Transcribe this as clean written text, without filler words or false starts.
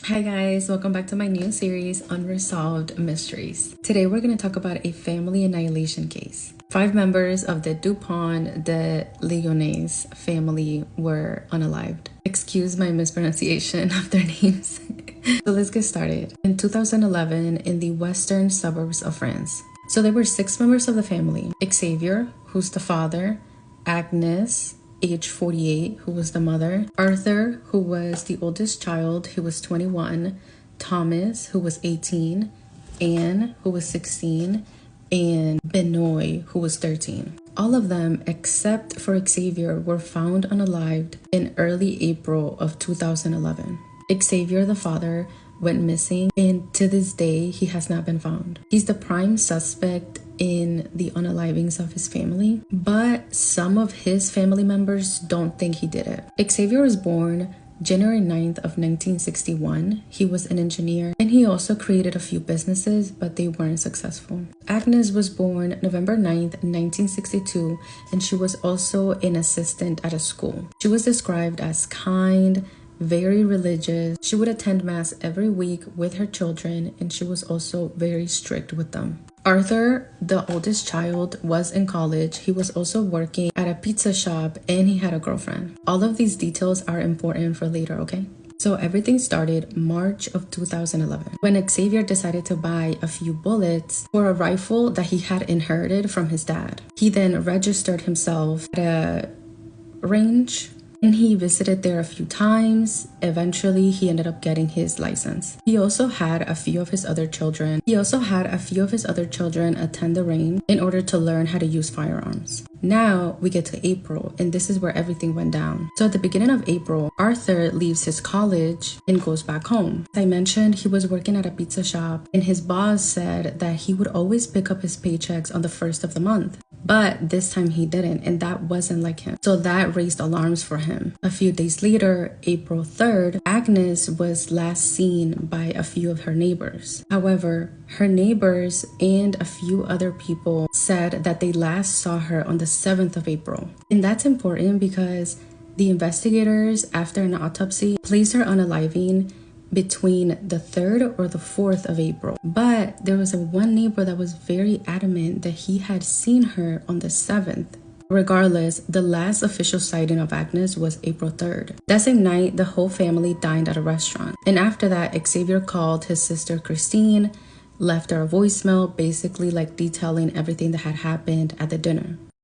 Hi guys, welcome back to my new series, Unresolved Mysteries. Today we're going to talk about a family annihilation case. 5 members of the Dupont de Ligonnès family were unalived. Excuse my mispronunciation of their names. So let's get started. In 2011, in the western suburbs of France. So there were 6 members of the family. Xavier, who's the father, Agnes, age 48, who was the mother, Arthur, who was the oldest child, who was 21, Thomas, who was 18, Anne, who was 16, and Benoit, who was 13. All of them, except for Xavier, were found unalived in early April of 2011. Xavier, the father, went missing, and to this day, he has not been found. He's the prime suspect in the unalivings of his family, but some of his family members don't think he did it. Xavier was born January 9th of 1961. He was an engineer, and he also created a few businesses, but they weren't successful. Agnes was born November 9th, 1962, and she was also an assistant at a school. She was described as kind, very religious. She would attend mass every week with her children, and she was also very strict with them. Arthur, the oldest child, was in college. He was also working at a pizza shop, and he had a girlfriend. All of these details are important for later, okay? So everything started March of 2011 when Xavier decided to buy a few bullets for a rifle that he had inherited from his dad. He then registered himself at a range, and he visited there a few times. Eventually, he ended up getting his license. He also had a few of his other children attend the range in order to learn how to use firearms. Now we get to April, and this is where everything went down. So at the beginning of April, Arthur leaves his college and goes back home. As I mentioned, he was working at a pizza shop, and his boss said that he would always pick up his paychecks on the 1st of the month. But this time he didn't, and that wasn't like him. So that raised alarms for him. A few days later, April 3rd, Agnes was last seen by a few of her neighbors. However, her neighbors and a few other people said that they last saw her on the 7th of April. And that's important because the investigators, after an autopsy, placed her unaliving between the 3rd or the 4th of April. But there was one neighbor that was very adamant that he had seen her on the 7th. Regardless, the last official sighting of Agnes was April 3rd. That same night, the whole family dined at a restaurant. And after that, Xavier called his sister Christine, left her a voicemail, basically like detailing everything that had happened at the dinner.